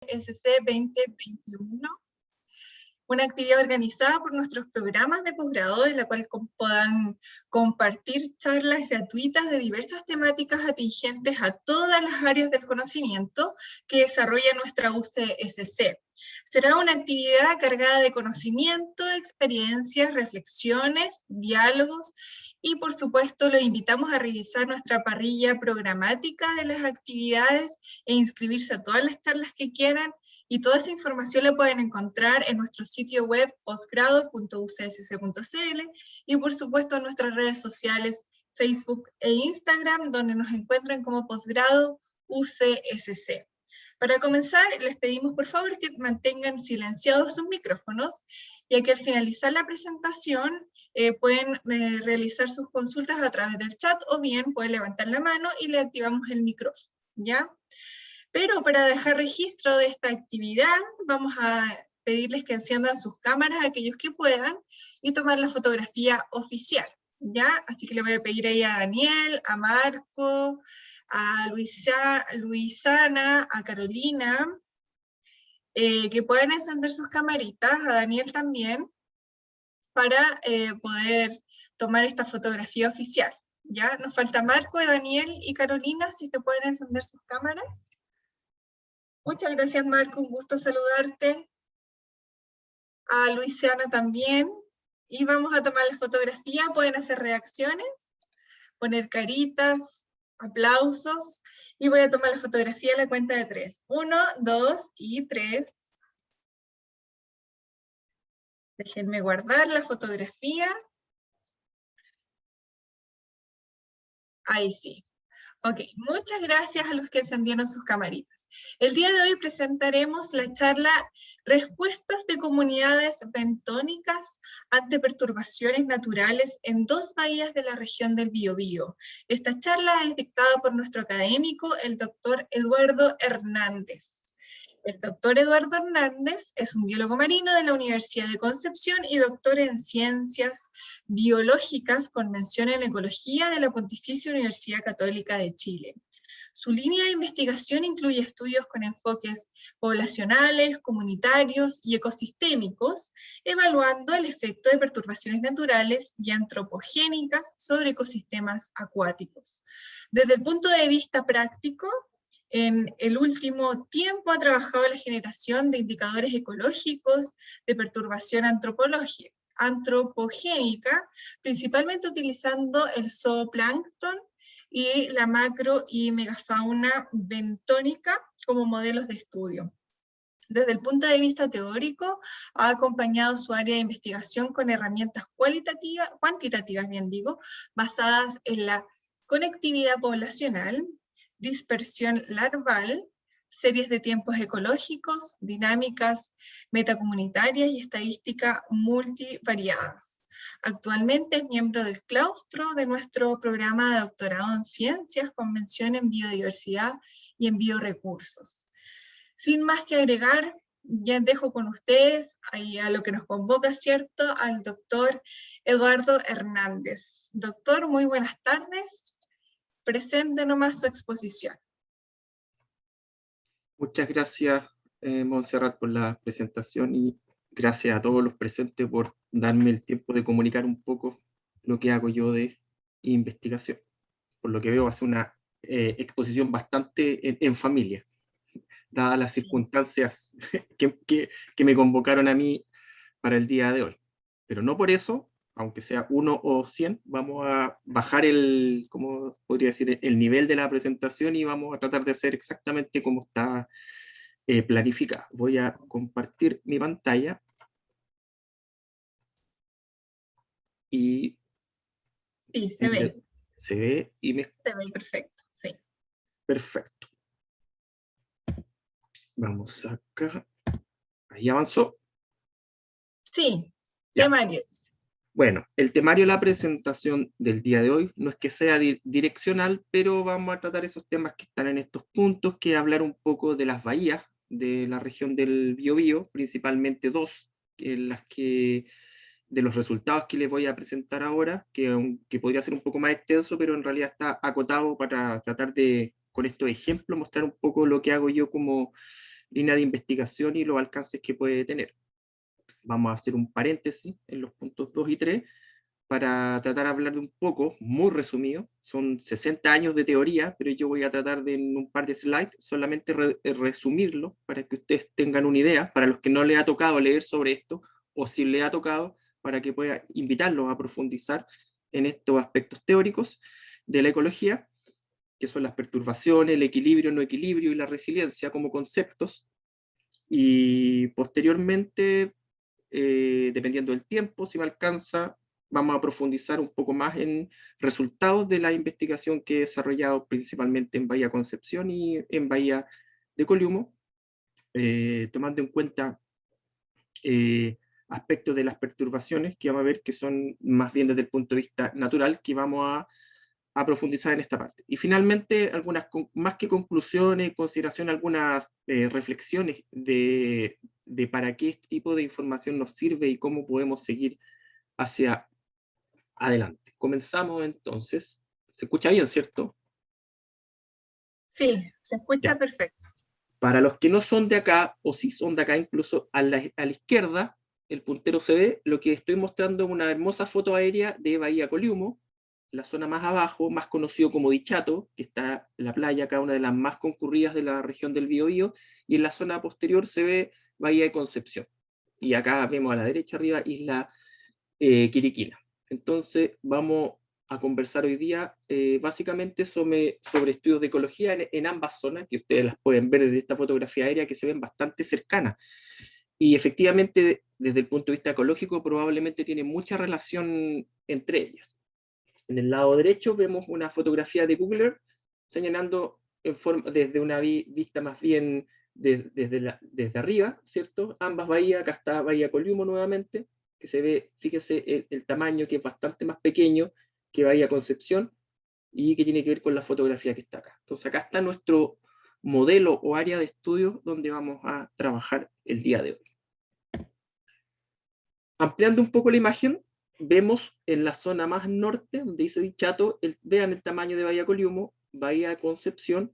SC 2021, una actividad organizada por nuestros programas de posgrado en la cual puedan compartir charlas gratuitas de diversas temáticas atingentes a todas las áreas del conocimiento que desarrolla nuestra UCSC. Será una actividad cargada de conocimiento, experiencias, reflexiones, diálogos y por supuesto los invitamos a revisar nuestra parrilla programática de las actividades e inscribirse a todas las charlas que quieran, y toda esa información la pueden encontrar en nuestro sitio web posgrado.ucsc.cl y por supuesto en nuestras redes sociales Facebook e Instagram, donde nos encuentran como posgrado UCSC. Para comenzar, les pedimos por favor que mantengan silenciados sus micrófonos, ya que al finalizar la presentación pueden realizar sus consultas a través del chat o bien pueden levantar la mano y le activamos el micrófono, ¿ya? Pero para dejar registro de esta actividad, vamos a pedirles que enciendan sus cámaras, aquellos que puedan, y tomar la fotografía oficial, ¿ya? Así que le voy a pedir ahí a Daniel, a Marco, a Luisana, a Carolina, que puedan encender sus camaritas, a Daniel también, para poder tomar esta fotografía oficial, ¿ya? Nos falta Marco, Daniel y Carolina, si que pueden encender sus cámaras. Muchas gracias, Marco, un gusto saludarte. A Luisiana también. Y vamos a tomar la fotografía, pueden hacer reacciones, poner caritas, aplausos, y voy a tomar la fotografía a la cuenta de 3. 1, 2 y 3. Déjenme guardar la fotografía. Ahí sí. Ok, muchas gracias a los que encendieron sus camaritas. El día de hoy presentaremos la charla Respuestas de comunidades bentónicas ante perturbaciones naturales en 2 bahías de la región del Biobío. Esta charla es dictada por nuestro académico, el doctor Eduardo Hernández. El doctor Eduardo Hernández es un biólogo marino de la Universidad de Concepción y doctor en Ciencias Biológicas con mención en Ecología de la Pontificia Universidad Católica de Chile. Su línea de investigación incluye estudios con enfoques poblacionales, comunitarios y ecosistémicos, evaluando el efecto de perturbaciones naturales y antropogénicas sobre ecosistemas acuáticos. Desde el punto de vista práctico, en el último tiempo ha trabajado en la generación de indicadores ecológicos de perturbación antropogénica, principalmente utilizando el zooplancton y la macro y megafauna bentónica como modelos de estudio. Desde el punto de vista teórico, ha acompañado su área de investigación con herramientas cuantitativas, basadas en la conectividad poblacional, dispersión larval, series de tiempos ecológicos, dinámicas metacomunitarias y estadística multivariadas. Actualmente es miembro del claustro de nuestro programa de doctorado en ciencias con mención en biodiversidad y en biorecursos. Sin más que agregar, ya dejo con ustedes ahí a lo que nos convoca, ¿cierto?, al doctor Eduardo Hernández. Doctor, muy buenas tardes. Presente nomás su exposición. Muchas gracias, Montserrat, por la presentación y gracias a todos los presentes por darme el tiempo de comunicar un poco lo que hago yo de investigación. Por lo que veo, hace una exposición bastante en familia, dadas las circunstancias que me convocaron a mí para el día de hoy. Pero no por eso, aunque sea 1 o 100, vamos a bajar ¿cómo podría decir?, el nivel de la presentación y vamos a tratar de hacer exactamente como está planificada. Voy a compartir mi pantalla. Y sí, se ve. Se ve y se ve perfecto, sí. Perfecto. Vamos acá. Ahí avanzó. Sí, ya. Temario. Bueno, el temario de la presentación del día de hoy no es que sea direccional, pero vamos a tratar esos temas que están en estos puntos, que hablar un poco de las bahías de la región del Biobío, principalmente 2, de los resultados que les voy a presentar ahora, que podría ser un poco más extenso, pero en realidad está acotado para tratar de, con estos ejemplos, mostrar un poco lo que hago yo como línea de investigación y los alcances que puede tener. Vamos a hacer un paréntesis en los puntos 2 y 3 para tratar de hablar de un poco, muy resumido. Son 60 años de teoría, pero yo voy a tratar de en un par de slides solamente resumirlo para que ustedes tengan una idea, para los que no les ha tocado leer sobre esto, o si les ha tocado, para que pueda invitarlos a profundizar en estos aspectos teóricos de la ecología, que son las perturbaciones, el equilibrio, no equilibrio y la resiliencia como conceptos. Y posteriormente, dependiendo del tiempo, si me alcanza, vamos a profundizar un poco más en resultados de la investigación que he desarrollado principalmente en Bahía Concepción y en Bahía de Coliumo, tomando en cuenta aspectos de las perturbaciones que vamos a ver que son más bien desde el punto de vista natural, que vamos a profundizar en esta parte. Y finalmente, algunas más que conclusiones, consideración, algunas reflexiones de para qué este tipo de información nos sirve y cómo podemos seguir hacia adelante. Comenzamos entonces. ¿Se escucha bien, cierto? Sí, se escucha Ya. perfecto. Para los que no son de acá, o si son de acá, incluso a la izquierda, el puntero se ve, lo que estoy mostrando es una hermosa foto aérea de Bahía Coliumo, la zona más abajo, más conocido como Dichato, que está en la playa, acá una de las más concurridas de la región del Biobío, y en la zona posterior se ve Bahía de Concepción. Y acá vemos a la derecha arriba Isla Quiriquina. Entonces vamos a conversar hoy día básicamente sobre estudios de ecología en ambas zonas, que ustedes las pueden ver desde esta fotografía aérea, que se ven bastante cercanas. Y efectivamente, desde el punto de vista ecológico, probablemente tiene mucha relación entre ellas. En el lado derecho vemos una fotografía de Google Earth señalando desde una vista más bien desde arriba, ¿cierto? Ambas bahías, acá está Bahía Coliumo nuevamente, que se ve, fíjese el tamaño que es bastante más pequeño que Bahía Concepción y que tiene que ver con la fotografía que está acá. Entonces acá está nuestro modelo o área de estudio donde vamos a trabajar el día de hoy. Ampliando un poco la imagen, vemos en la zona más norte, donde dice Dichato, vean el tamaño de Bahía Coliumo, Bahía Concepción,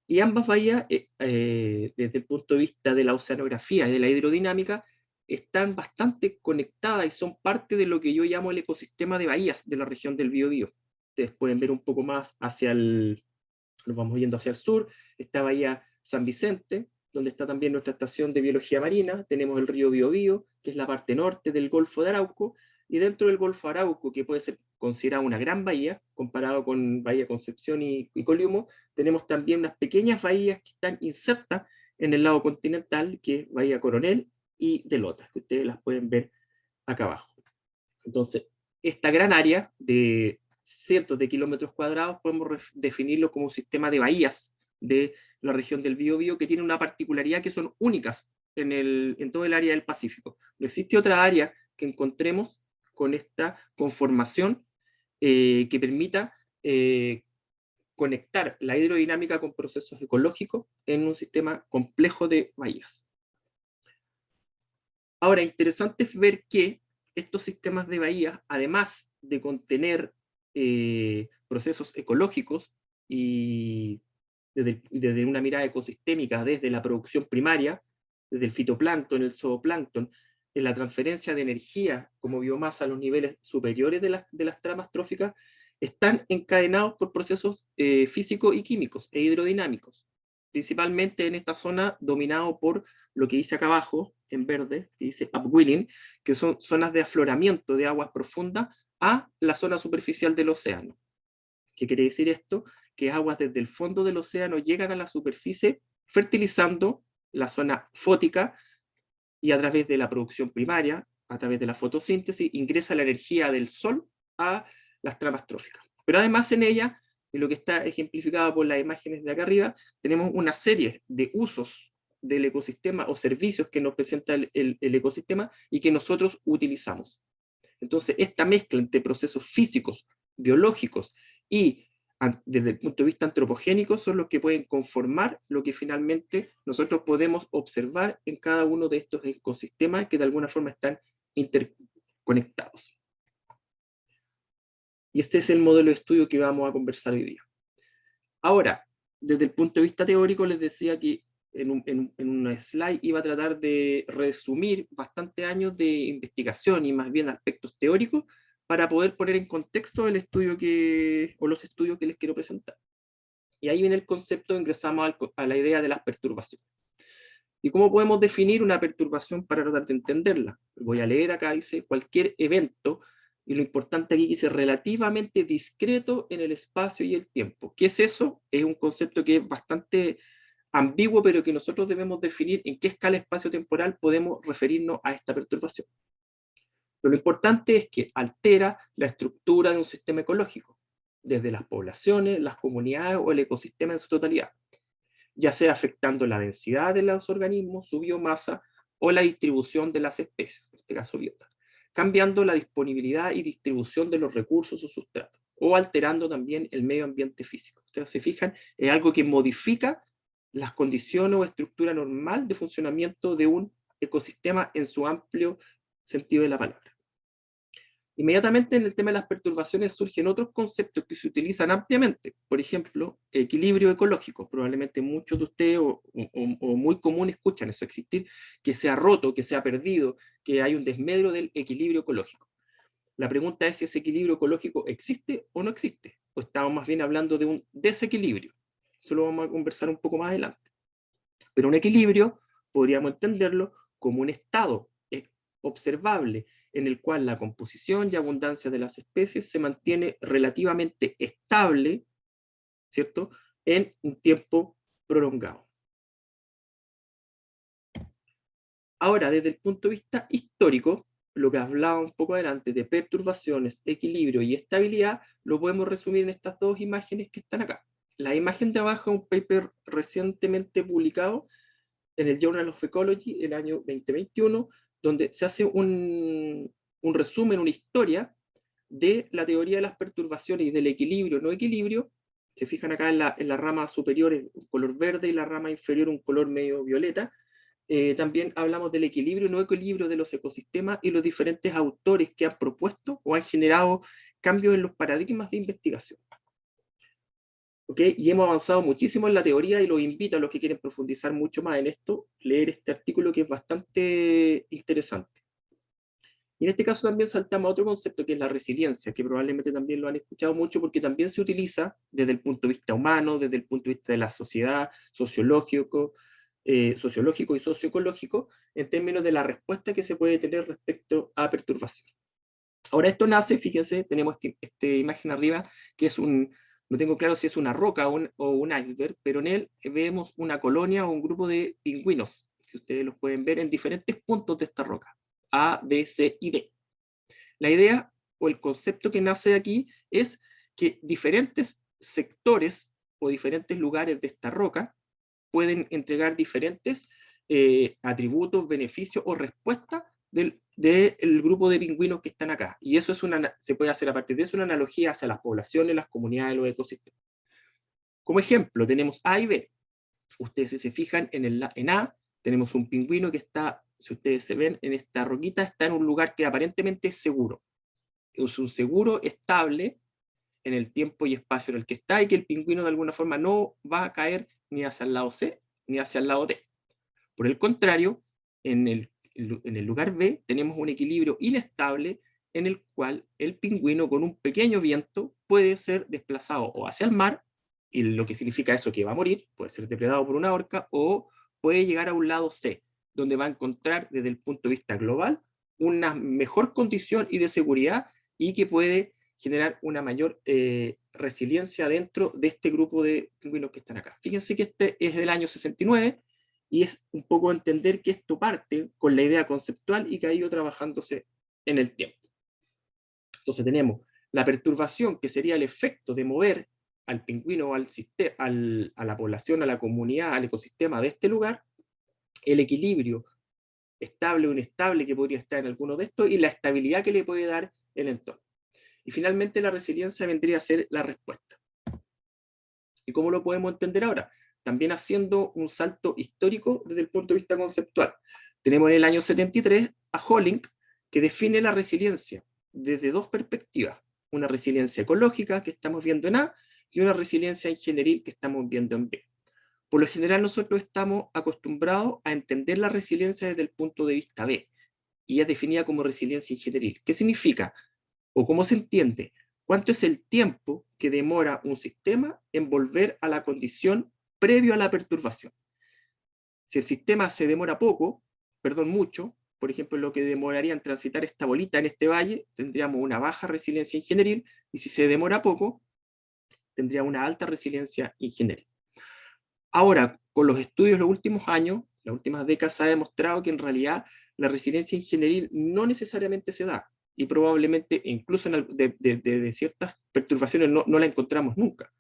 y ambas bahías, desde el punto de vista de la oceanografía y de la hidrodinámica, están bastante conectadas y son parte de lo que yo llamo el ecosistema de bahías de la región del Biobío. Ustedes pueden ver un poco más nos vamos yendo hacia el sur, está Bahía San Vicente, donde está también nuestra estación de biología marina, tenemos el río Biobío, que es la parte norte del Golfo de Arauco, y dentro del Golfo de Arauco, que puede ser considerado una gran bahía, comparado con Bahía Concepción y Coliumo, tenemos también unas pequeñas bahías que están insertas en el lado continental, que es Bahía Coronel y de Lota, que ustedes las pueden ver acá abajo. Entonces, esta gran área de cientos de kilómetros cuadrados podemos definirlo como un sistema de bahías de la región del Biobío que tiene una particularidad que son únicas en todo el área del Pacífico. No existe otra área que encontremos con esta conformación que permita conectar la hidrodinámica con procesos ecológicos en un sistema complejo de bahías. Ahora, interesante es ver que estos sistemas de bahías, además de contener procesos ecológicos y desde una mirada ecosistémica, desde la producción primaria, desde el fitoplancton, el zooplancton, en la transferencia de energía como biomasa a los niveles superiores de las tramas tróficas, están encadenados por procesos físicos y químicos e hidrodinámicos, principalmente en esta zona dominado por lo que dice acá abajo, en verde, que dice upwelling, que son zonas de afloramiento de aguas profundas a la zona superficial del océano. ¿Qué quiere decir esto? Que aguas desde el fondo del océano llegan a la superficie fertilizando la zona fótica y a través de la producción primaria, a través de la fotosíntesis, ingresa la energía del sol a las tramas tróficas. Pero además en ella, y lo que está ejemplificado por las imágenes de acá arriba, tenemos una serie de usos del ecosistema o servicios que nos presenta el ecosistema y que nosotros utilizamos. Entonces, esta mezcla entre procesos físicos, biológicos y desde el punto de vista antropogénico son los que pueden conformar lo que finalmente nosotros podemos observar en cada uno de estos ecosistemas que de alguna forma están interconectados. Y este es el modelo de estudio que vamos a conversar hoy día. Ahora, desde el punto de vista teórico, les decía que en una slide iba a tratar de resumir bastantes años de investigación y más bien aspectos teóricos para poder poner en contexto el estudio o los estudios que les quiero presentar. Y ahí viene el concepto, ingresamos a la idea de las perturbaciones. ¿Y cómo podemos definir una perturbación para tratar de entenderla? Voy a leer acá, dice, cualquier evento, y lo importante aquí dice relativamente discreto en el espacio y el tiempo. ¿Qué es eso? Es un concepto que es bastante ambiguo, pero que nosotros debemos definir en qué escala espacio-temporal podemos referirnos a esta perturbación. Pero lo importante es que altera la estructura de un sistema ecológico, desde las poblaciones, las comunidades o el ecosistema en su totalidad, ya sea afectando la densidad de los organismos, su biomasa o la distribución de las especies, en este caso biota, cambiando la disponibilidad y distribución de los recursos o sustratos, o alterando también el medio ambiente físico. Ustedes se fijan, es algo que modifica las condiciones o estructura normal de funcionamiento de un ecosistema en su amplio sentido de la palabra. Inmediatamente en el tema de las perturbaciones surgen otros conceptos que se utilizan ampliamente. Por ejemplo, equilibrio ecológico. Probablemente muchos de ustedes o muy común escuchan eso existir, que se ha roto, que se ha perdido, que hay un desmedro del equilibrio ecológico. La pregunta es si ese equilibrio ecológico existe o no existe, o estamos más bien hablando de un desequilibrio. Eso lo vamos a conversar un poco más adelante. Pero un equilibrio podríamos entenderlo como un estado observable en el cual la composición y abundancia de las especies se mantiene relativamente estable, ¿cierto?, en un tiempo prolongado. Ahora, desde el punto de vista histórico, lo que hablaba un poco adelante de perturbaciones, equilibrio y estabilidad, lo podemos resumir en estas dos imágenes que están acá. La imagen de abajo es un paper recientemente publicado en el Journal of Ecology, el año 2021, donde se hace un resumen, una historia de la teoría de las perturbaciones y del equilibrio, no equilibrio. Se fijan acá en la rama superior un color verde y la rama inferior un color medio violeta. También hablamos del equilibrio, no equilibrio de los ecosistemas y los diferentes autores que han propuesto o han generado cambios en los paradigmas de investigación. ¿Okay? Y hemos avanzado muchísimo en la teoría y los invito a los que quieren profundizar mucho más en esto, leer este artículo que es bastante interesante. Y en este caso también saltamos a otro concepto que es la resiliencia, que probablemente también lo han escuchado mucho porque también se utiliza desde el punto de vista humano, desde el punto de vista de la sociedad, sociológico y socioecológico, en términos de la respuesta que se puede tener respecto a perturbación. Ahora esto nace, fíjense, tenemos esta imagen arriba, que es no tengo claro si es una roca o un iceberg, pero en él vemos una colonia o un grupo de pingüinos, que ustedes los pueden ver en diferentes puntos de esta roca, A, B, C y D. La idea o el concepto que nace aquí es que diferentes sectores o diferentes lugares de esta roca pueden entregar diferentes atributos, beneficios o respuestas del grupo de pingüinos que están acá. Y eso se puede hacer a partir de eso una analogía hacia las poblaciones, las comunidades, los ecosistemas. Como ejemplo, tenemos A y B. Ustedes si se fijan en A, tenemos un pingüino que está, si ustedes se ven en esta roquita, está en un lugar que aparentemente es seguro. Es un seguro estable en el tiempo y espacio en el que está y que el pingüino de alguna forma no va a caer ni hacia el lado C ni hacia el lado D. Por el contrario, en el lugar B tenemos un equilibrio inestable en el cual el pingüino con un pequeño viento puede ser desplazado o hacia el mar, y lo que significa eso que va a morir, puede ser depredado por una orca, o puede llegar a un lado C, donde va a encontrar desde el punto de vista global una mejor condición y de seguridad y que puede generar una mayor resiliencia dentro de este grupo de pingüinos que están acá. Fíjense que este es del año 69 y es un poco entender que esto parte con la idea conceptual y que ha ido trabajándose en el tiempo. Entonces tenemos la perturbación, que sería el efecto de mover al pingüino, a la población, a la comunidad, al ecosistema de este lugar, el equilibrio estable o inestable que podría estar en alguno de estos y la estabilidad que le puede dar el entorno. Y finalmente la resiliencia vendría a ser la respuesta. ¿Y cómo lo podemos entender ahora? También haciendo un salto histórico desde el punto de vista conceptual. Tenemos en el año 73 a Hollink, que define la resiliencia desde dos perspectivas. Una resiliencia ecológica que estamos viendo en A y una resiliencia ingenieril que estamos viendo en B. Por lo general nosotros estamos acostumbrados a entender la resiliencia desde el punto de vista B, y es definida como resiliencia ingenieril. ¿Qué significa? ¿O cómo se entiende? ¿Cuánto es el tiempo que demora un sistema en volver a la condición previo a la perturbación? Si el sistema se demora mucho, por ejemplo, lo que demoraría en transitar esta bolita en este valle, tendríamos una baja resiliencia ingenieril, y si se demora poco, tendría una alta resiliencia ingenieril. Ahora, con los estudios de los últimos años, las últimas décadas, se ha demostrado que en realidad la resiliencia ingenieril no necesariamente se da, y probablemente incluso de ciertas perturbaciones no la encontramos nunca.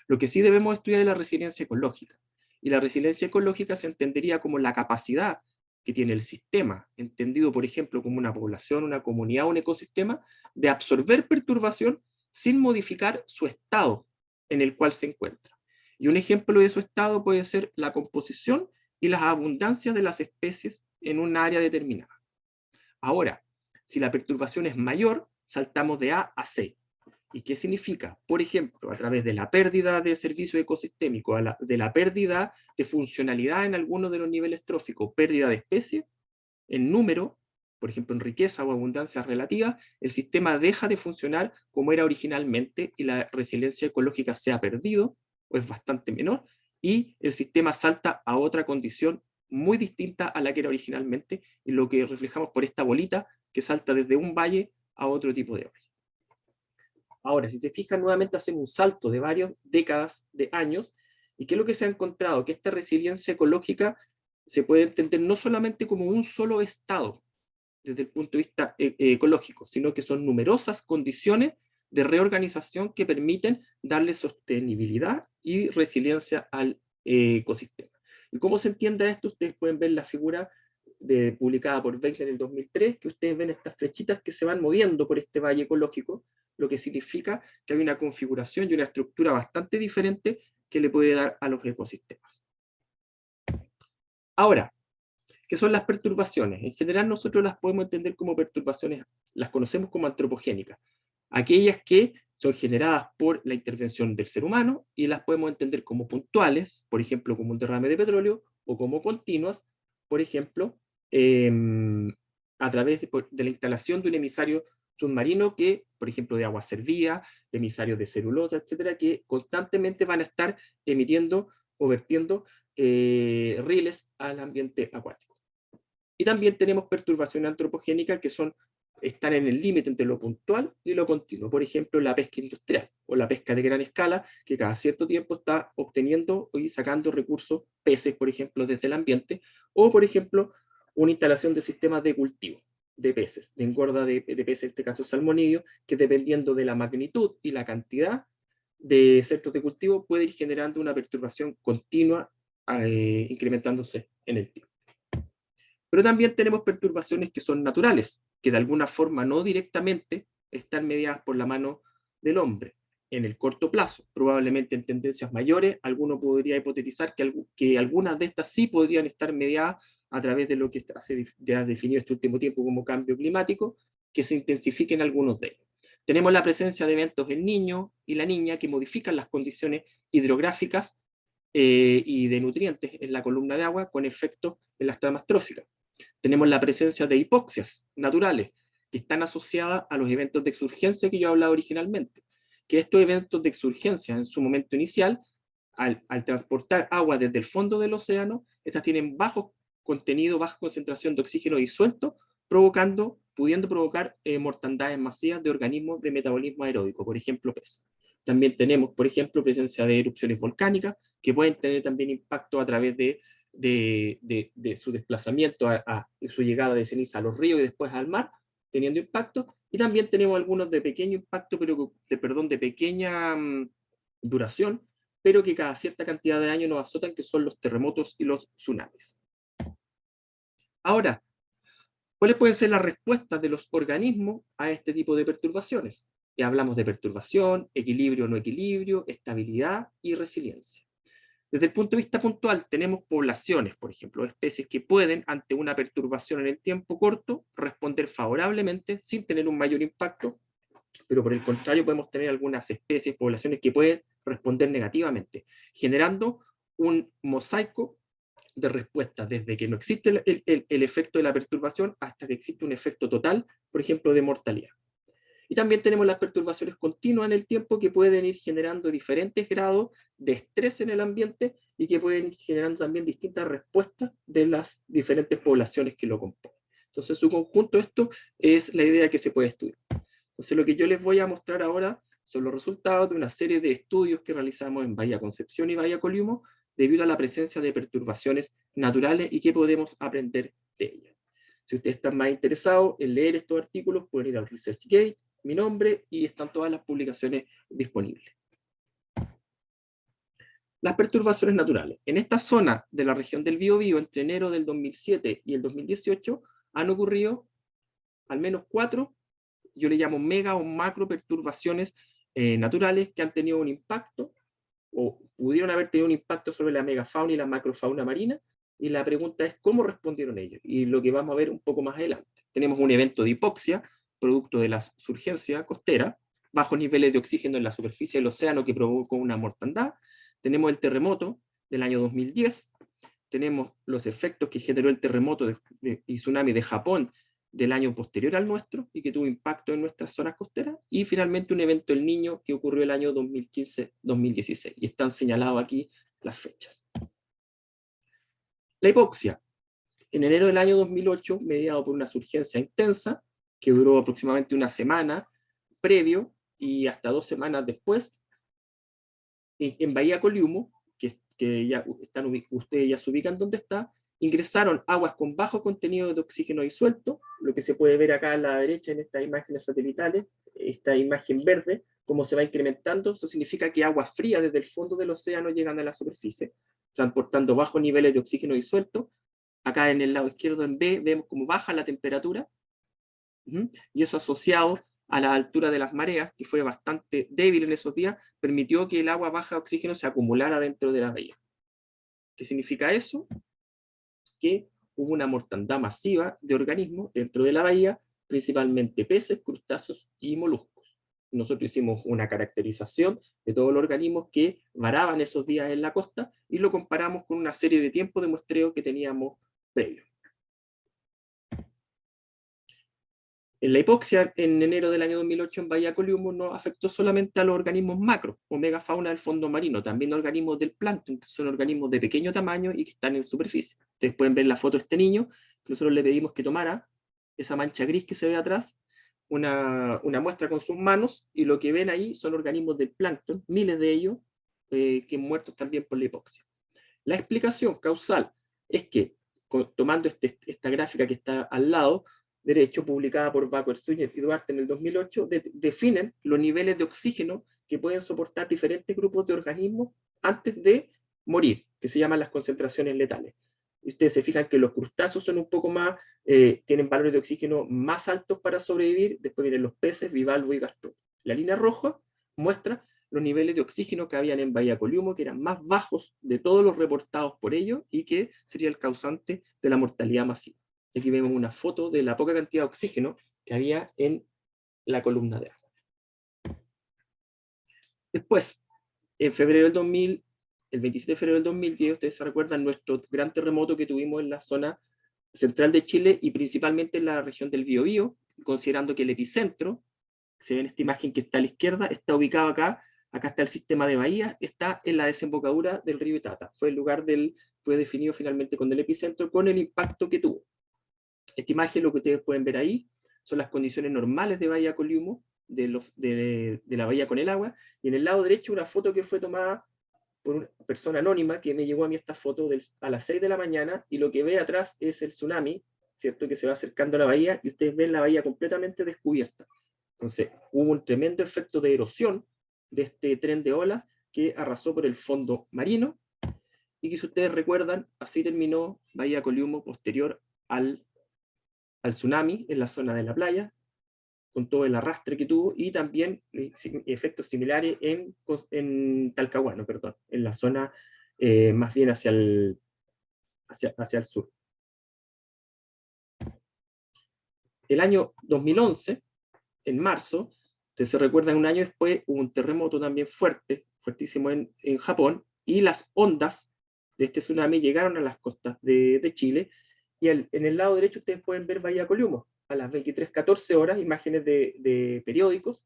Lo que sí debemos estudiar es la resiliencia ecológica, y la resiliencia ecológica se entendería como la capacidad que tiene el sistema, entendido por ejemplo como una población, una comunidad, un ecosistema, de absorber perturbación sin modificar su estado en el cual se encuentra. Y un ejemplo de su estado puede ser la composición y las abundancias de las especies en un área determinada. Ahora, si la perturbación es mayor, saltamos de A a C. ¿Y qué significa? Por ejemplo, a través de la pérdida de servicio ecosistémico, de la pérdida de funcionalidad en algunos de los niveles tróficos, pérdida de especies, en número, por ejemplo en riqueza o abundancia relativa, el sistema deja de funcionar como era originalmente y la resiliencia ecológica se ha perdido o es bastante menor, y el sistema salta a otra condición muy distinta a la que era originalmente, y lo que reflejamos por esta bolita que salta desde un valle a otro tipo de valle. Ahora, si se fijan, nuevamente hacemos un salto de varias décadas de años, y ¿qué es lo que se ha encontrado? Que esta resiliencia ecológica se puede entender no solamente como un solo estado desde el punto de vista ecológico, sino que son numerosas condiciones de reorganización que permiten darle sostenibilidad y resiliencia al ecosistema. ¿Y cómo se entiende esto? Ustedes pueden ver la figura publicada por Beckler en el 2003, que ustedes ven estas flechitas que se van moviendo por este valle ecológico, lo que significa que hay una configuración y una estructura bastante diferente que le puede dar a los ecosistemas. Ahora, ¿qué son las perturbaciones? En general nosotros las podemos entender como perturbaciones, las conocemos como antropogénicas, aquellas que son generadas por la intervención del ser humano, y las podemos entender como puntuales, por ejemplo como un derrame de petróleo, o como continuas, por ejemplo, a través de la instalación de un emisario submarino que, por ejemplo, de agua servida, de emisarios de celulosa, etcétera, que constantemente van a estar emitiendo o vertiendo riles al ambiente acuático. Y también tenemos perturbaciones antropogénicas que están en el límite entre lo puntual y lo continuo. Por ejemplo, la pesca industrial o la pesca de gran escala, que cada cierto tiempo está obteniendo y sacando recursos, peces, por ejemplo, desde el ambiente, o, por ejemplo, una instalación de sistemas de cultivo de peces, de engorda de peces, en este caso salmonidio, que dependiendo de la magnitud y la cantidad de centros de cultivo puede ir generando una perturbación continua, incrementándose en el tiempo. Pero también tenemos perturbaciones que son naturales, que de alguna forma no directamente están mediadas por la mano del hombre. En el corto plazo, probablemente en tendencias mayores, alguno podría hipotetizar que algunas de estas sí podrían estar mediadas a través de lo que has definido este último tiempo como cambio climático, que se intensifiquen algunos de ellos. Tenemos la presencia de eventos del niño y la niña que modifican las condiciones hidrográficas y de nutrientes en la columna de agua con efectos en las tramas tróficas. Tenemos la presencia de hipoxias naturales que están asociadas a los eventos de exurgencia que yo hablaba originalmente, que estos eventos de exurgencia en su momento inicial, al transportar agua desde el fondo del océano, estas tienen bajo contenido, baja concentración de oxígeno disuelto, pudiendo provocar mortandades masivas de organismos de metabolismo aeróbico, por ejemplo, peces. También tenemos, por ejemplo, presencia de erupciones volcánicas, que pueden tener también impacto a través de su desplazamiento, su llegada de ceniza a los ríos y después al mar, teniendo impacto. Y también tenemos algunos de pequeño impacto, de pequeña duración, pero que cada cierta cantidad de años nos azotan, que son los terremotos y los tsunamis. Ahora, ¿cuáles pueden ser las respuestas de los organismos a este tipo de perturbaciones? Ya hablamos de perturbación, equilibrio o no equilibrio, estabilidad y resiliencia. Desde el punto de vista puntual, tenemos poblaciones, por ejemplo, especies que pueden, ante una perturbación en el tiempo corto, responder favorablemente sin tener un mayor impacto, pero por el contrario podemos tener algunas especies, poblaciones que pueden responder negativamente, generando un mosaico de respuestas, desde que no existe el efecto de la perturbación hasta que existe un efecto total, por ejemplo, de mortalidad. Y también tenemos las perturbaciones continuas en el tiempo que pueden ir generando diferentes grados de estrés en el ambiente y que pueden ir generando también distintas respuestas de las diferentes poblaciones que lo componen. Entonces, su conjunto, esto es la idea que se puede estudiar. Entonces, lo que yo les voy a mostrar ahora son los resultados de una serie de estudios que realizamos en Bahía Concepción y Bahía Coliumo debido a la presencia de perturbaciones naturales y qué podemos aprender de ellas. Si ustedes están más interesados en leer estos artículos, pueden ir al ResearchGate, mi nombre, y están todas las publicaciones disponibles. Las perturbaciones naturales. En esta zona de la región del Biobío, entre enero del 2007 y el 2018, han ocurrido al menos 4, yo le llamo mega o macro perturbaciones naturales que han tenido un impacto, o pudieron haber tenido un impacto sobre la megafauna y la macrofauna marina, y la pregunta es cómo respondieron ellos, y lo que vamos a ver un poco más adelante. Tenemos un evento de hipoxia, producto de la surgencia costera, bajos niveles de oxígeno en la superficie del océano que provocó una mortandad. Tenemos el terremoto del año 2010, tenemos los efectos que generó el terremoto y tsunami de Japón del año posterior al nuestro y que tuvo impacto en nuestras zonas costeras, y finalmente un evento El Niño que ocurrió el año 2015-2016, y están señaladas aquí las fechas. La hipoxia, en enero del año 2008, mediado por una surgencia intensa, que duró aproximadamente una semana previo y hasta 2 semanas después, en Bahía Coliumo, que ya ustedes ya se ubican dónde está, ingresaron aguas con bajo contenido de oxígeno disuelto, lo que se puede ver acá a la derecha en estas imágenes satelitales, esta imagen verde, cómo se va incrementando. Eso significa que aguas frías desde el fondo del océano llegan a la superficie, transportando bajos niveles de oxígeno disuelto. Acá en el lado izquierdo en B vemos cómo baja la temperatura, y eso asociado a la altura de las mareas, que fue bastante débil en esos días, permitió que el agua baja de oxígeno se acumulara dentro de la bahía. ¿Qué significa eso? Que hubo una mortandad masiva de organismos dentro de la bahía, principalmente peces, crustáceos y moluscos. Nosotros hicimos una caracterización de todos los organismos que varaban esos días en la costa y lo comparamos con una serie de tiempos de muestreo que teníamos previo. En la hipoxia, en enero del año 2008 en Bahía Coliumo, no afectó solamente a los organismos macro o megafauna del fondo marino, también organismos del plancton, que son organismos de pequeño tamaño y que están en superficie. Ustedes pueden ver la foto de este niño, que nosotros le pedimos que tomara esa mancha gris que se ve atrás, una muestra con sus manos, y lo que ven ahí son organismos del plancton, miles de ellos, que muertos también por la hipoxia. La explicación causal es que, tomando esta gráfica que está al lado derecho, publicada por Baker, Suñer y Duarte en el 2008, definen los niveles de oxígeno que pueden soportar diferentes grupos de organismos antes de morir, que se llaman las concentraciones letales. Ustedes se fijan que los crustáceos son un poco más, tienen valores de oxígeno más altos para sobrevivir. Después vienen los peces, bivalvo y gastrópodos. La línea roja muestra los niveles de oxígeno que habían en Bahía Coliumo, que eran más bajos de todos los reportados por ellos y que sería el causante de la mortalidad masiva. Aquí vemos una foto de la poca cantidad de oxígeno que había en la columna de agua. Después, en febrero del 2000, el 27 de febrero del 2010, ustedes se recuerdan nuestro gran terremoto que tuvimos en la zona central de Chile y principalmente en la región del Biobío, considerando que el epicentro, se ve en esta imagen que está a la izquierda, está ubicado acá. Acá está el sistema de bahía, está en la desembocadura del río Itata. Fue el lugar fue definido finalmente con el epicentro, con el impacto que tuvo. Esta imagen, lo que ustedes pueden ver ahí, son las condiciones normales de Bahía Coliumo, de la bahía con el agua, y en el lado derecho una foto que fue tomada por una persona anónima que me llegó a mí esta foto a las 6 de la mañana, y lo que ve atrás es el tsunami, ¿cierto?, que se va acercando a la bahía, y ustedes ven la bahía completamente descubierta. Entonces, hubo un tremendo efecto de erosión de este tren de olas que arrasó por el fondo marino, y que, si ustedes recuerdan, así terminó Bahía Coliumo posterior al tsunami en la zona de la playa, con todo el arrastre que tuvo, y también efectos similares en Talcahuano, perdón, en la zona más bien hacia el sur. El año 2011, en marzo, ustedes se recuerdan, un año después, hubo un terremoto también fuertísimo en Japón, y las ondas de este tsunami llegaron a las costas de Chile, y en el lado derecho ustedes pueden ver Bahía Coliumo, a las 23:14 horas, imágenes de periódicos,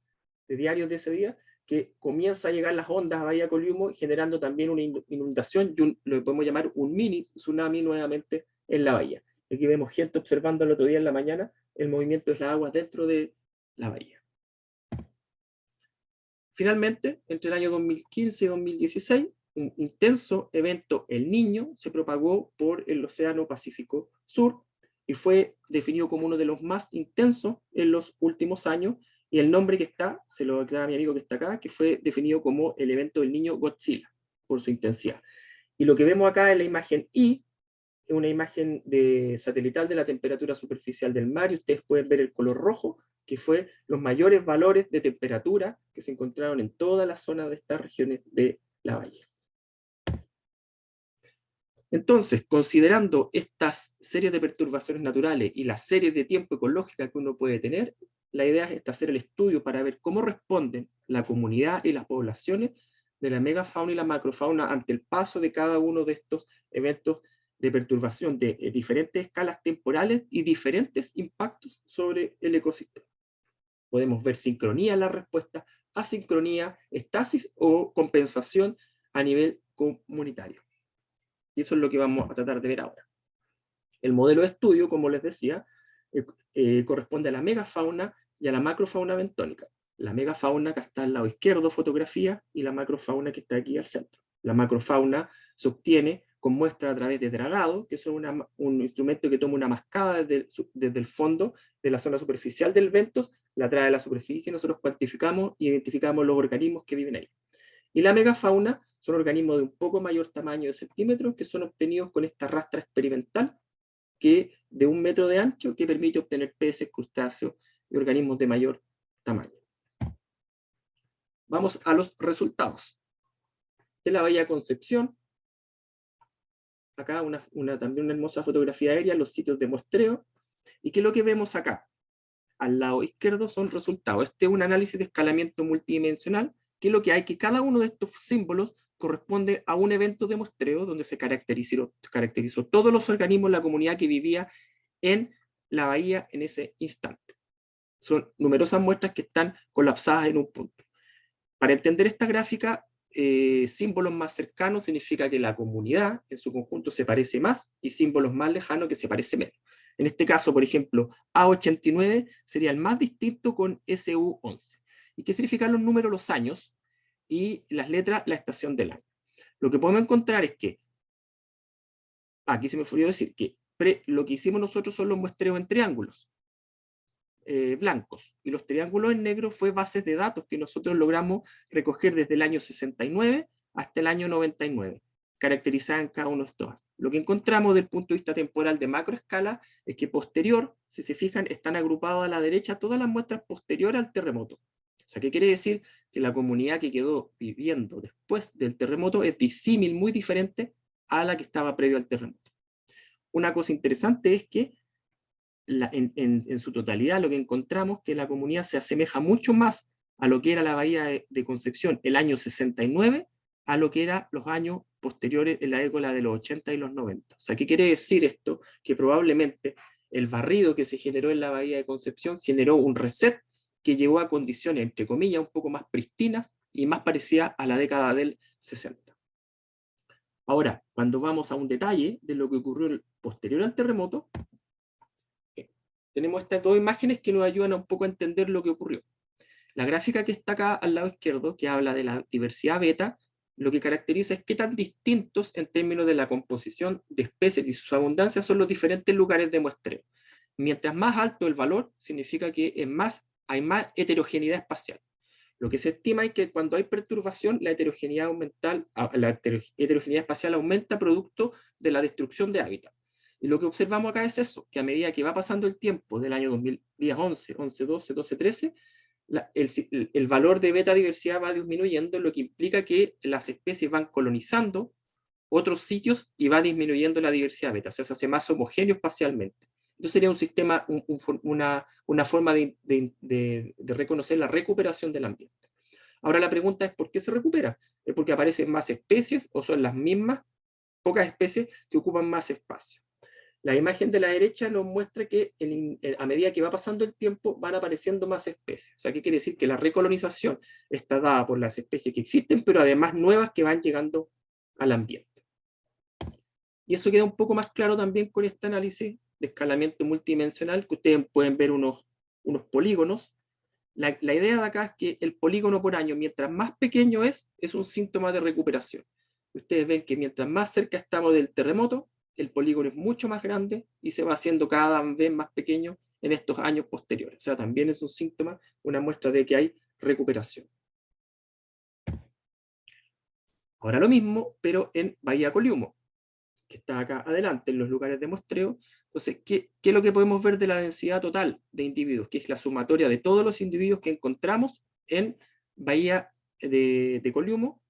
de diarios de ese día, que comienza a llegar las ondas a Bahía Coliumo, generando también una inundación y lo que podemos llamar un mini tsunami nuevamente en la bahía. Aquí vemos gente observando el otro día en la mañana el movimiento de las aguas dentro de la bahía. Finalmente, entre el año 2015 y 2016, un intenso evento El Niño se propagó por el Océano Pacífico Sur y fue definido como uno de los más intensos en los últimos años, y el nombre que está, se lo da a mi amigo que está acá, que fue definido como el evento del Niño Godzilla, por su intensidad. Y lo que vemos acá es la imagen I, una imagen satelital de la temperatura superficial del mar, y ustedes pueden ver el color rojo, que fue los mayores valores de temperatura que se encontraron en toda la zona de estas regiones de la bahía. Entonces, considerando estas series de perturbaciones naturales y las series de tiempo ecológica que uno puede tener, la idea es hacer el estudio para ver cómo responden la comunidad y las poblaciones de la megafauna y la macrofauna ante el paso de cada uno de estos eventos de perturbación de diferentes escalas temporales y diferentes impactos sobre el ecosistema. Podemos ver sincronía en la respuesta, asincronía, estasis o compensación a nivel comunitario. Y eso es lo que vamos a tratar de ver ahora. El modelo de estudio, como les decía, corresponde a la megafauna y a la macrofauna bentónica. La megafauna que está al lado izquierdo, fotografía, y la macrofauna que está aquí al centro. La macrofauna se obtiene con muestra a través de dragado, que es un instrumento que toma una mascada desde el fondo de la zona superficial del ventos, la trae a la superficie y nosotros cuantificamos y identificamos los organismos que viven ahí. Y la megafauna son organismos de un poco mayor tamaño de centímetros que son obtenidos con esta rastra experimental de 1 metro de ancho, que permite obtener peces, crustáceos y organismos de mayor tamaño. Vamos a los resultados. De la Bahía Concepción, acá también una hermosa fotografía aérea, los sitios de muestreo. ¿Y qué es lo que vemos acá? Al lado izquierdo son resultados. Este es un análisis de escalamiento multidimensional, que es lo que hay, que cada uno de estos símbolos corresponde a un evento de muestreo donde se caracterizó todos los organismos de la comunidad que vivía en la bahía en ese instante. Son numerosas muestras que están colapsadas en un punto. Para entender esta gráfica, símbolos más cercanos significa que la comunidad en su conjunto se parece más, y símbolos más lejanos que se parece menos. En este caso, por ejemplo, A89 sería el más distinto con SU11. ¿Y qué significan los números? Los años, y las letras, la estación del año. Lo que podemos encontrar es que, aquí se me olvidó decir, que lo que hicimos nosotros son los muestreos en triángulos blancos, y los triángulos en negro fue bases de datos que nosotros logramos recoger desde el año 69 hasta el año 99, caracterizadas en cada uno de estos años. Lo que encontramos desde el punto de vista temporal de macroescala es que posterior, si se fijan, están agrupadas a la derecha todas las muestras posteriores al terremoto. O sea, ¿qué quiere decir? Que la comunidad que quedó viviendo después del terremoto es disímil, muy diferente a la que estaba previo al terremoto. Una cosa interesante es que en su totalidad lo que encontramos que la comunidad se asemeja mucho más a lo que era la bahía de Concepción el año 69 a lo que eran los años posteriores en la década de los 80 y los 90. O sea, ¿qué quiere decir esto? Que probablemente el barrido que se generó en la bahía de Concepción generó un reset que llevó a condiciones, entre comillas, un poco más pristinas y más parecidas a la década del 60. Ahora, cuando vamos a un detalle de lo que ocurrió posterior al terremoto, tenemos estas dos imágenes que nos ayudan un poco a entender lo que ocurrió. La gráfica que está acá al lado izquierdo, que habla de la diversidad beta, lo que caracteriza es qué tan distintos en términos de la composición de especies y sus abundancias son los diferentes lugares de muestreo. Mientras más alto el valor, significa que hay más heterogeneidad espacial. Lo que se estima es que cuando hay perturbación, la heterogeneidad espacial aumenta producto de la destrucción de hábitat. Y lo que observamos acá es eso, que a medida que va pasando el tiempo del año 2010, 11, 12, 12, 13, el valor de beta diversidad va disminuyendo, lo que implica que las especies van colonizando otros sitios y va disminuyendo la diversidad beta, o sea, se hace más homogéneo espacialmente. Entonces sería un sistema, una forma de reconocer la recuperación del ambiente. Ahora la pregunta es, ¿por qué se recupera? ¿Es porque aparecen más especies o son las mismas pocas especies que ocupan más espacio. La imagen de la derecha nos muestra que a medida que va pasando el tiempo van apareciendo más especies. O sea, ¿qué quiere decir? Que la recolonización está dada por las especies que existen, pero además nuevas que van llegando al ambiente. Y eso queda un poco más claro también con este análisis de escalamiento multidimensional, que ustedes pueden ver unos polígonos. La idea de acá es que el polígono por año, mientras más pequeño es un síntoma de recuperación. Ustedes ven que mientras más cerca estamos del terremoto, el polígono es mucho más grande y se va haciendo cada vez más pequeño en estos años posteriores. O sea, también es un síntoma, una muestra de que hay recuperación. Ahora lo mismo, pero en Bahía Coliumo, que está acá adelante, en los lugares de muestreo. Entonces, ¿qué es lo que podemos ver de la densidad total de individuos? Que es la sumatoria de todos los individuos que encontramos en Bahía de Coliumo,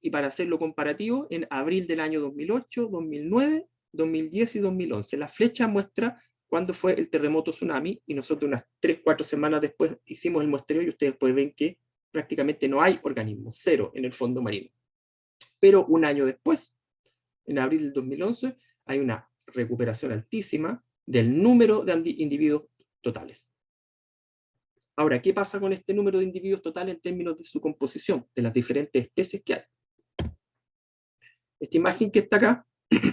y para hacerlo comparativo, en abril del año 2008, 2009, 2010 y 2011. La flecha muestra cuándo fue el terremoto tsunami, y nosotros unas 3-4 semanas después hicimos el muestreo, y ustedes pues ven que prácticamente no hay organismos, cero en el fondo marino. Pero un año después, en abril del 2011, hay una recuperación altísima del número de individuos totales. Ahora, ¿qué pasa con este número de individuos totales en términos de su composición, de las diferentes especies que hay? Esta imagen que está acá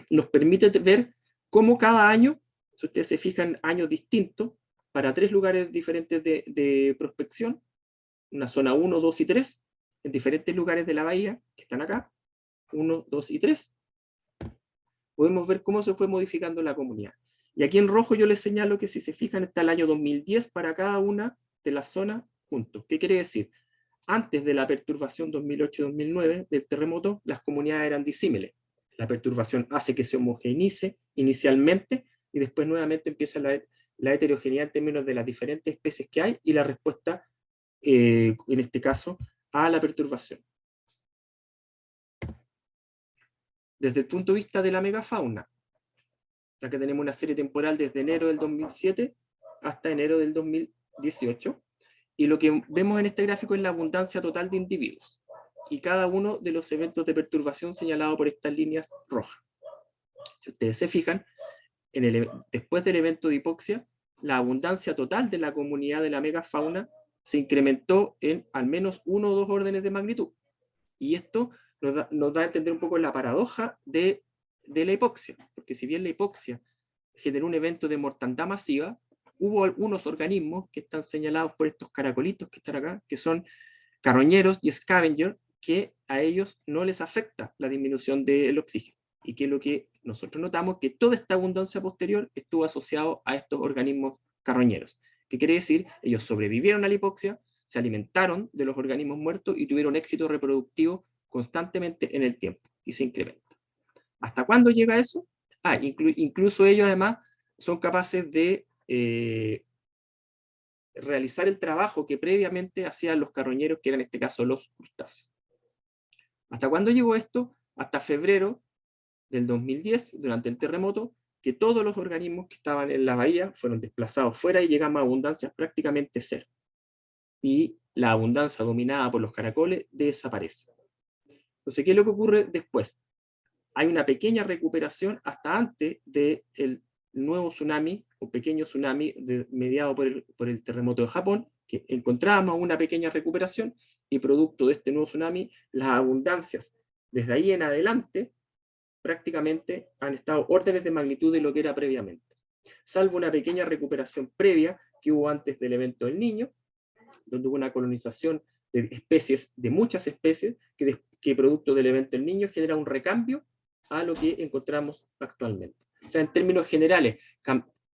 nos permite ver cómo cada año, si ustedes se fijan, años distintos, para 3 lugares diferentes de prospección, una zona 1, 2 y 3, en diferentes lugares de la bahía, que están acá, 1, 2 y 3, podemos ver cómo se fue modificando la comunidad. Y aquí en rojo yo les señalo que si se fijan está el año 2010 para cada una de las zonas juntos. ¿Qué quiere decir? Antes de la perturbación 2008-2009 del terremoto, las comunidades eran disímiles. La perturbación hace que se homogeneice inicialmente y después nuevamente empieza la heterogeneidad en términos de las diferentes especies que hay y la respuesta, en este caso, a la perturbación. Desde el punto de vista de la megafauna, ya que tenemos una serie temporal desde enero del 2007 hasta enero del 2018, y lo que vemos en este gráfico es la abundancia total de individuos, y cada uno de los eventos de perturbación señalado por estas líneas rojas. Si ustedes se fijan, después del evento de hipoxia, la abundancia total de la comunidad de la megafauna se incrementó en al menos 1 o 2 órdenes de magnitud. Y esto nos da a entender un poco la paradoja de la hipoxia, porque si bien la hipoxia generó un evento de mortandad masiva, hubo algunos organismos que están señalados por estos caracolitos que están acá, que son carroñeros y scavengers, que a ellos no les afecta la disminución del oxígeno. Y que lo que nosotros notamos que toda esta abundancia posterior estuvo asociado a estos organismos carroñeros. ¿Qué quiere decir? Ellos sobrevivieron a la hipoxia, se alimentaron de los organismos muertos y tuvieron éxito reproductivo constantemente en el tiempo, y se incrementa. ¿Hasta cuándo llega eso? Incluso ellos además son capaces de realizar el trabajo que previamente hacían los carroñeros, que eran en este caso los crustáceos. ¿Hasta cuándo llegó esto? Hasta febrero del 2010, durante el terremoto, que todos los organismos que estaban en la bahía fueron desplazados fuera y llegamos a abundancias prácticamente cero. Y la abundancia dominada por los caracoles desaparece. Entonces, ¿qué es lo que ocurre después? Hay una pequeña recuperación hasta antes del nuevo tsunami, o pequeño tsunami mediado por el terremoto de Japón, que encontrábamos una pequeña recuperación, y producto de este nuevo tsunami, las abundancias desde ahí en adelante prácticamente han estado órdenes de magnitud de lo que era previamente, salvo una pequeña recuperación previa que hubo antes del evento del Niño, donde hubo una colonización de especies, de muchas especies, que producto del evento del Niño genera un recambio a lo que encontramos actualmente. O sea, en términos generales,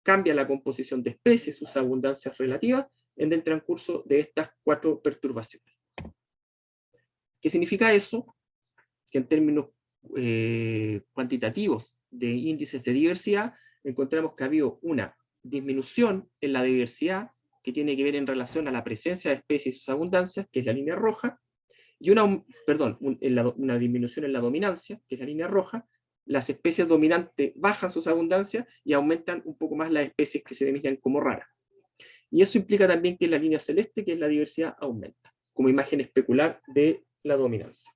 cambia la composición de especies, sus abundancias relativas, en el transcurso de estas 4 perturbaciones. ¿Qué significa eso? Que en términos cuantitativos de índices de diversidad, encontramos que ha habido una disminución en la diversidad que tiene que ver en relación a la presencia de especies y sus abundancias, que es la línea roja, y una disminución en la dominancia, que es la línea roja. Las especies dominantes bajan sus abundancias y aumentan un poco más las especies que se denominan como raras. Y eso implica también que la línea celeste, que es la diversidad, aumenta, como imagen especular de la dominancia.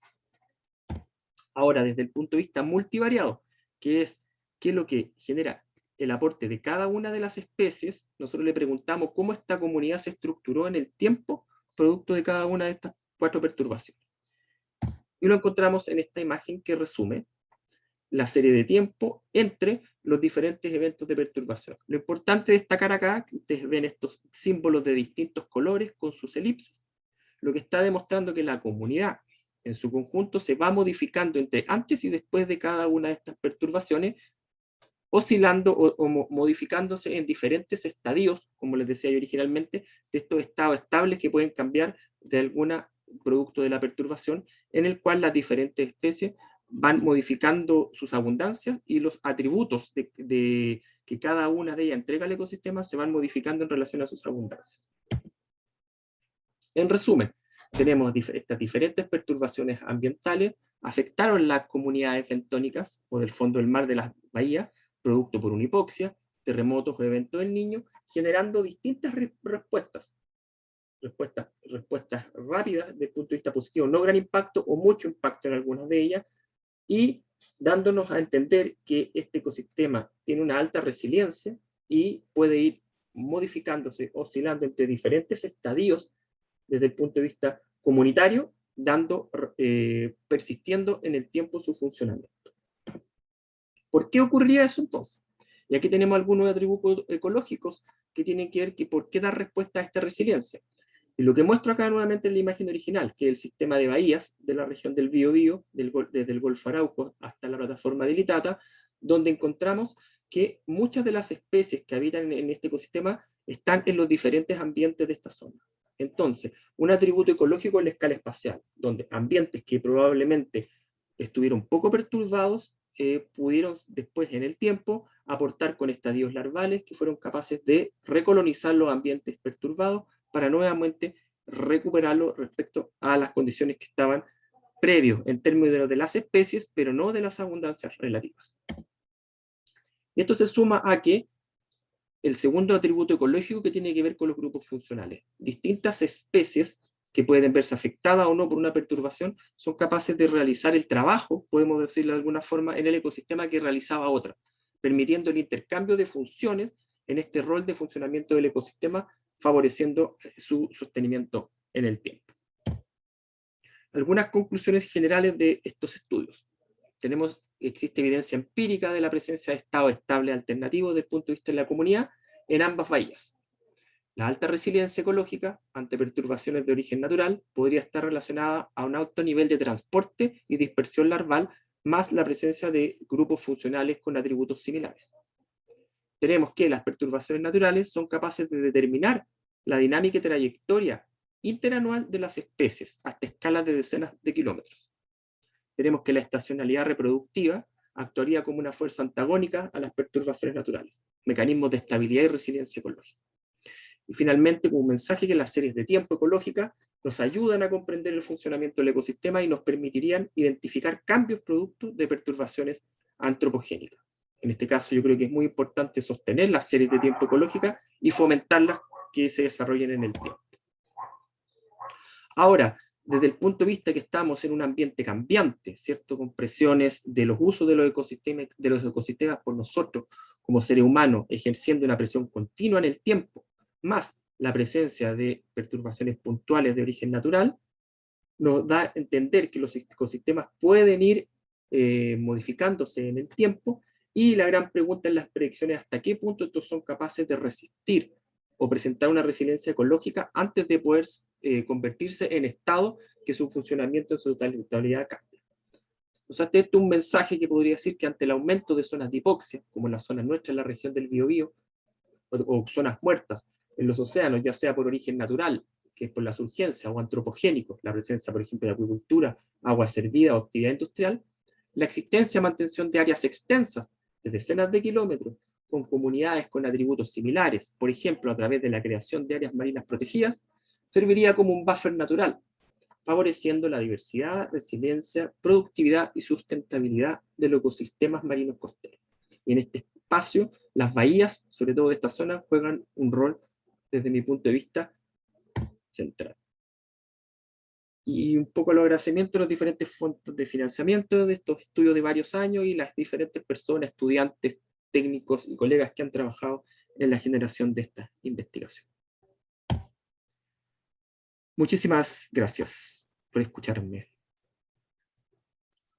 Ahora, desde el punto de vista multivariado, que es qué es lo que genera el aporte de cada una de las especies, nosotros le preguntamos cómo esta comunidad se estructuró en el tiempo producto de cada una de estas 4 perturbaciones. Y lo encontramos en esta imagen que resume la serie de tiempo entre los diferentes eventos de perturbación. Lo importante es destacar acá, que ustedes ven estos símbolos de distintos colores con sus elipses, lo que está demostrando que la comunidad en su conjunto se va modificando entre antes y después de cada una de estas perturbaciones, oscilando o modificándose en diferentes estadios, como les decía yo originalmente, de estos estados estables que pueden cambiar de alguna producto de la perturbación, en el cual las diferentes especies van modificando sus abundancias y los atributos que cada una de ellas entrega al ecosistema se van modificando en relación a sus abundancias. En resumen, tenemos estas diferentes perturbaciones ambientales, afectaron las comunidades bentónicas o del fondo del mar de las bahías, producto por una hipoxia, terremotos o eventos del Niño, generando distintas respuestas rápidas desde el punto de vista positivo, no gran impacto o mucho impacto en algunas de ellas, y dándonos a entender que este ecosistema tiene una alta resiliencia y puede ir modificándose, oscilando entre diferentes estadios desde el punto de vista comunitario, persistiendo en el tiempo su funcionamiento. ¿Por qué ocurría eso entonces? Y aquí tenemos algunos atributos ecológicos que tienen que ver con por qué dar respuesta a esta resiliencia. Y lo que muestro acá nuevamente en la imagen original, que es el sistema de bahías de la región del Biobío, desde el Golfo Arauco hasta la plataforma de Litata, donde encontramos que muchas de las especies que habitan en este ecosistema están en los diferentes ambientes de esta zona. Entonces, un atributo ecológico en la escala espacial, donde ambientes que probablemente estuvieron poco perturbados, pudieron después en el tiempo aportar con estadios larvales que fueron capaces de recolonizar los ambientes perturbados para nuevamente recuperarlo respecto a las condiciones que estaban previos en términos de las especies, pero no de las abundancias relativas. Y esto se suma a que el segundo atributo ecológico que tiene que ver con los grupos funcionales. Distintas especies que pueden verse afectadas o no por una perturbación son capaces de realizar el trabajo, podemos decirlo de alguna forma, en el ecosistema que realizaba otra, permitiendo el intercambio de funciones en este rol de funcionamiento del ecosistema, favoreciendo su sostenimiento en el tiempo. Algunas conclusiones generales de estos estudios. Existe evidencia empírica de la presencia de estados estables alternativos desde el punto de vista de la comunidad en ambas bahías. La alta resiliencia ecológica ante perturbaciones de origen natural podría estar relacionada a un alto nivel de transporte y dispersión larval, más la presencia de grupos funcionales con atributos similares. Tenemos que las perturbaciones naturales son capaces de determinar la dinámica y trayectoria interanual de las especies hasta escalas de decenas de kilómetros. Tenemos que la estacionalidad reproductiva actuaría como una fuerza antagónica a las perturbaciones naturales, mecanismos de estabilidad y resiliencia ecológica. Y finalmente, como un mensaje, que las series de tiempo ecológica nos ayudan a comprender el funcionamiento del ecosistema y nos permitirían identificar cambios producto de perturbaciones antropogénicas. En este caso, yo creo que es muy importante sostener las series de tiempo ecológicas y fomentarlas que se desarrollen en el tiempo. Ahora, desde el punto de vista que estamos en un ambiente cambiante, ¿cierto? Con presiones de los usos de los ecosistemas por nosotros como seres humanos, ejerciendo una presión continua en el tiempo, más la presencia de perturbaciones puntuales de origen natural, nos da a entender que los ecosistemas pueden ir modificándose en el tiempo, y la gran pregunta en las predicciones: ¿hasta qué punto estos son capaces de resistir o presentar una resiliencia ecológica antes de poder convertirse en estado que su funcionamiento en su totalidad cambia? O sea, este es un mensaje que podría decir que ante el aumento de zonas de hipoxia, como en la zona nuestra, en la región del Biobío, o zonas muertas en los océanos, ya sea por origen natural, que es por la surgencia, o antropogénico, la presencia, por ejemplo, de acuicultura, agua servida o actividad industrial, la existencia y mantención de áreas extensas de decenas de kilómetros, con comunidades con atributos similares, por ejemplo, a través de la creación de áreas marinas protegidas, serviría como un buffer natural, favoreciendo la diversidad, resiliencia, productividad y sustentabilidad de los ecosistemas marinos costeros. Y en este espacio, las bahías, sobre todo de esta zona, juegan un rol, desde mi punto de vista, central. y un poco los agradecimientos de los diferentes fondos de financiamiento de estos estudios de varios años y las diferentes personas, estudiantes, técnicos y colegas que han trabajado en la generación de esta investigación. Muchísimas gracias por escucharme.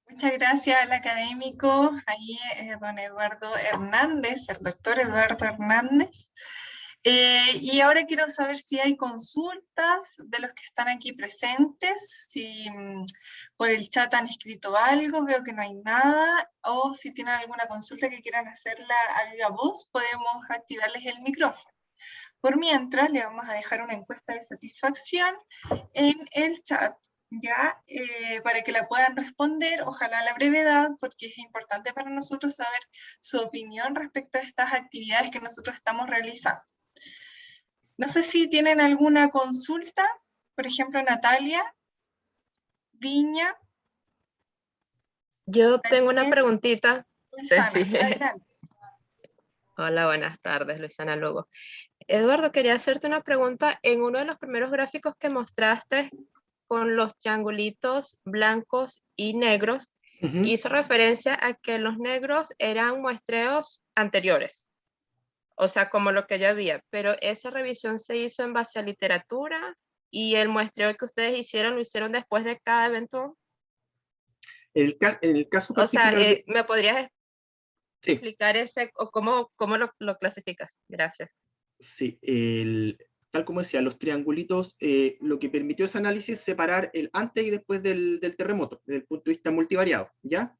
Muchas gracias al académico, ahí don Eduardo Hernández, el doctor Eduardo Hernández. Y ahora quiero saber si hay consultas de los que están aquí presentes, si por el chat han escrito algo, veo que no hay nada, o si tienen alguna consulta que quieran hacerla a viva voz, podemos activarles el micrófono. Por mientras, le vamos a dejar una encuesta de satisfacción en el chat, ya, para que la puedan responder, ojalá a la brevedad, porque es importante para nosotros saber su opinión respecto a estas actividades que nosotros estamos realizando. No sé si tienen alguna consulta, por ejemplo, Natalia, Viña. Yo tengo una preguntita. Luisana, Sí. adelante. Hola, buenas tardes, Luisana Lugo. Eduardo, quería hacerte una pregunta. En uno de los primeros gráficos que mostraste con los triangulitos blancos y negros, hizo referencia a que los negros eran muestreos anteriores, o sea, como lo que ya había, pero esa revisión se hizo en base a literatura y el muestreo que ustedes hicieron lo hicieron después de cada evento. En el caso particular, o sea, de... ¿me podrías sí. explicar ese, o cómo lo clasificas? Gracias. Sí, tal como decía, los triangulitos, lo que permitió ese análisis es separar el antes y después del terremoto, desde el punto de vista multivariado, ¿ya?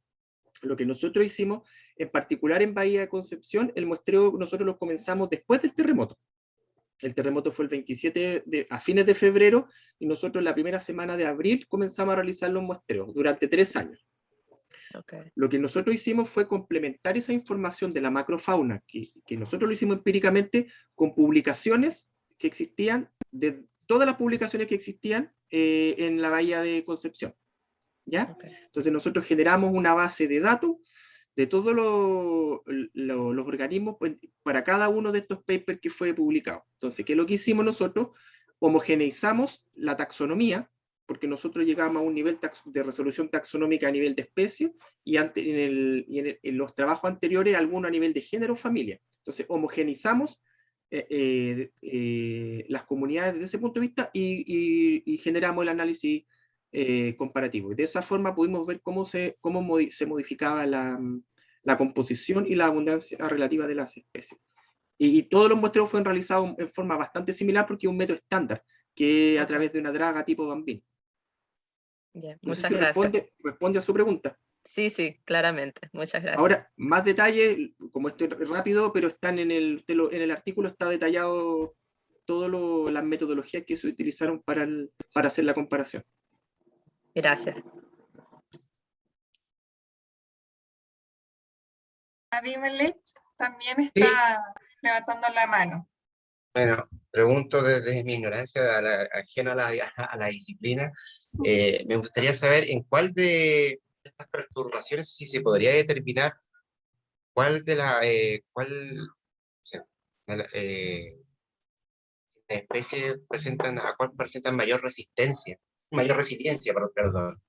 Lo que nosotros hicimos, en particular en Bahía de Concepción, el muestreo nosotros lo comenzamos después del terremoto. El terremoto fue el 27 a fines de febrero, y nosotros la primera semana de abril comenzamos a realizar los muestreos durante 3 años. Okay. Lo que nosotros hicimos fue complementar esa información de la macrofauna, que nosotros lo hicimos empíricamente, con publicaciones que existían, de todas las publicaciones que existían en la Bahía de Concepción, ¿ya? Okay. Entonces nosotros generamos una base de datos de todos los organismos para cada uno de estos papers que fue publicado. Entonces, ¿qué es lo que hicimos nosotros? Homogeneizamos la taxonomía, porque nosotros llegamos a un nivel de resolución taxonómica a nivel de especie, y en los trabajos anteriores alguno a nivel de género o familia. Entonces homogenizamos las comunidades desde ese punto de vista y generamos el análisis comparativo. Y de esa forma pudimos ver cómo se modificaba la composición y la abundancia relativa de las especies. Y todos los muestreos fueron realizados en forma bastante similar, porque es un método estándar, que a través de una draga tipo Bambin. Yeah, no muchas sé si gracias. Responde a su pregunta. Sí, claramente. Muchas gracias. Ahora, más detalle, como esto es rápido, pero están en el artículo, está detallado todas las metodologías que se utilizaron para hacer la comparación. Gracias. Abimelech también está levantando la mano. Bueno, pregunto desde mi ignorancia, ajena a la disciplina, me gustaría saber en cuál de estas perturbaciones, si se podría determinar cuál de la especie a cuál presentan mayor resiliencia, perdón.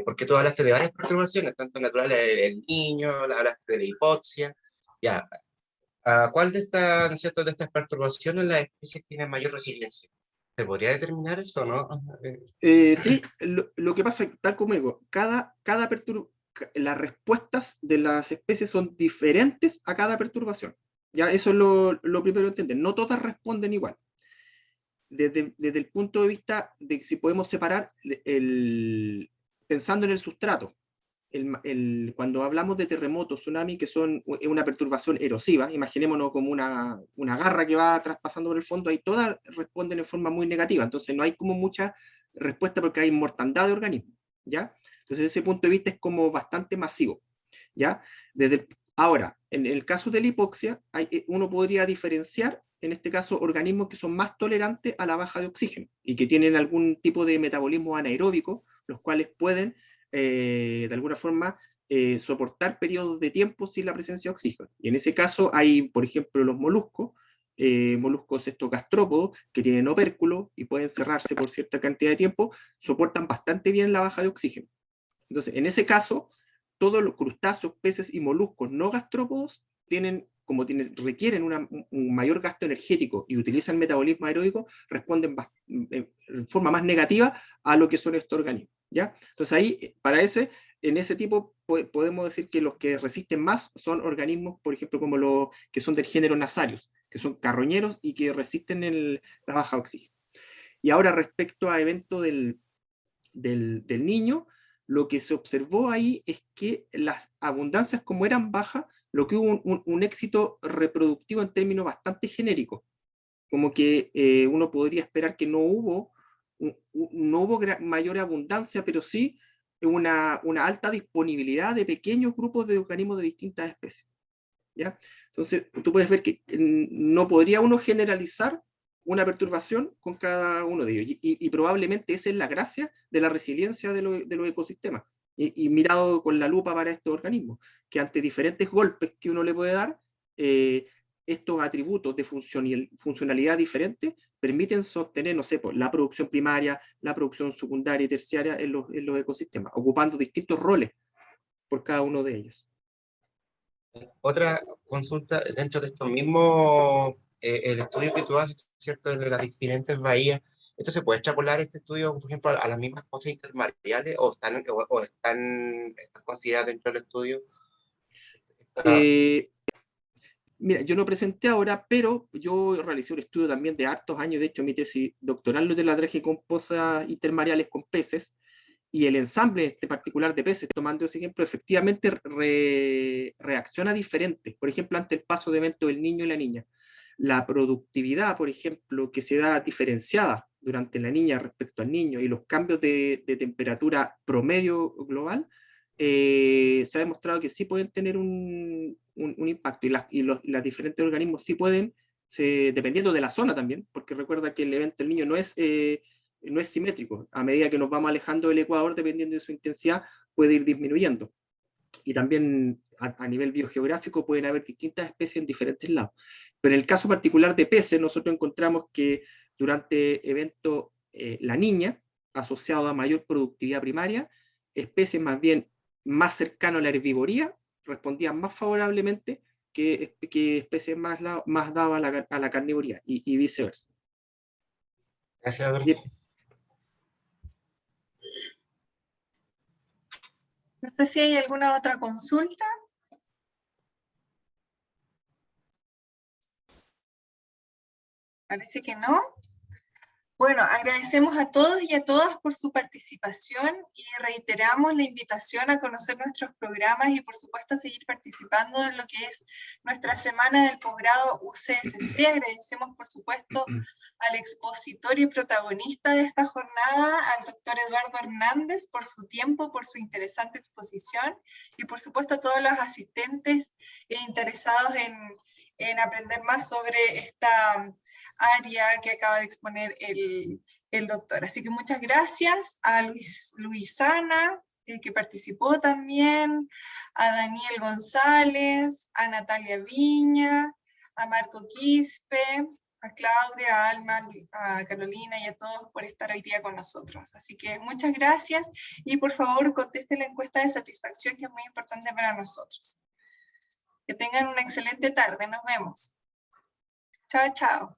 Porque tú hablaste de varias perturbaciones, tanto naturales, el niño, hablaste de la hipoxia, ya. ¿A cuál de estas, ¿no es cierto?, de estas perturbaciones las especies tienen mayor resiliencia? ¿Se podría determinar eso o no? Sí, lo que pasa, tal como digo, las respuestas de las especies son diferentes a cada perturbación. Ya, eso es lo primero que entender. No todas responden igual. Desde el punto de vista de si podemos separar, pensando en el sustrato, cuando hablamos de terremotos, tsunami, que son una perturbación erosiva, imaginémonos como una garra que va traspasando por el fondo, ahí todas responden en forma muy negativa, entonces no hay como mucha respuesta porque hay mortandad de organismos, ¿ya? Entonces ese punto de vista es como bastante masivo, ¿ya? Ahora, en el caso de la hipoxia, uno podría diferenciar, en este caso, organismos que son más tolerantes a la baja de oxígeno y que tienen algún tipo de metabolismo anaeróbico, los cuales pueden de alguna forma soportar periodos de tiempo sin la presencia de oxígeno. Y en ese caso hay, por ejemplo, los moluscos, moluscos estos gastrópodos, que tienen opérculo y pueden cerrarse por cierta cantidad de tiempo, soportan bastante bien la baja de oxígeno. Entonces, en ese caso, todos los crustáceos, peces y moluscos no gastrópodos requieren un mayor gasto energético y utilizan metabolismo aeróbico, responden en forma más negativa a lo que son estos organismos, ¿ya? Entonces ahí, en ese tipo, podemos decir que los que resisten más son organismos, por ejemplo, como los que son del género Nasarius, que son carroñeros y que resisten la baja de oxígeno. Y ahora, respecto a evento del niño, lo que se observó ahí es que las abundancias, como eran bajas, lo que hubo un éxito reproductivo en términos bastante genéricos. Como que uno podría esperar que no hubo mayor abundancia, pero sí una alta disponibilidad de pequeños grupos de organismos de distintas especies, ¿ya? Entonces, tú puedes ver que no podría uno generalizar una perturbación con cada uno de ellos, y probablemente esa es la gracia de la resiliencia de los ecosistemas, y mirado con la lupa para estos organismos, que ante diferentes golpes que uno le puede dar, estos atributos de funcionalidad diferentes permiten sostener, no sé, la producción primaria, la producción secundaria y terciaria en los ecosistemas, ocupando distintos roles por cada uno de ellos. Otra consulta, dentro de estos mismos, el estudio que tú haces, ¿cierto?, de las diferentes bahías, ¿esto se puede extrapolar este estudio, por ejemplo, a las mismas cosas intermareales o están consideradas dentro del estudio? Mira, yo no presenté ahora, pero yo realicé un estudio también de hartos años, de hecho mi tesis doctoral de la tragicomposas intermareales con peces, y el ensamble particular de peces, tomando ese ejemplo, efectivamente reacciona diferente. Por ejemplo, ante el paso de evento del niño y la niña. La productividad, por ejemplo, que se da diferenciada durante la niña respecto al niño, y los cambios de temperatura promedio global, se ha demostrado que sí pueden tener un impacto, y los diferentes organismos sí pueden, dependiendo de la zona también, porque recuerda que el evento del niño no es simétrico. A medida que nos vamos alejando del ecuador, dependiendo de su intensidad, puede ir disminuyendo. Y también a nivel biogeográfico pueden haber distintas especies en diferentes lados. Pero en el caso particular de peces, nosotros encontramos que durante eventos la niña, asociado a mayor productividad primaria, especies más cercanas a la herbivoría respondían más favorablemente que especies más dadas a la carnivoría, y viceversa. Gracias, Alberto. No sé si hay alguna otra consulta. Parece que no. Bueno, agradecemos a todos y a todas por su participación y reiteramos la invitación a conocer nuestros programas y por supuesto a seguir participando en lo que es nuestra semana del posgrado UCSC. Agradecemos por supuesto al expositor y protagonista de esta jornada, al doctor Eduardo Hernández, por su tiempo, por su interesante exposición, y por supuesto a todos los asistentes e interesados en aprender más sobre esta área que acaba de exponer el doctor. Así que muchas gracias a Luisana, que participó también, a Daniel González, a Natalia Viña, a Marco Quispe, a Claudia, a Alma, a Carolina y a todos por estar hoy día con nosotros. Así que muchas gracias, y por favor conteste la encuesta de satisfacción, que es muy importante para nosotros. Que tengan una excelente tarde, nos vemos. Chao, chao.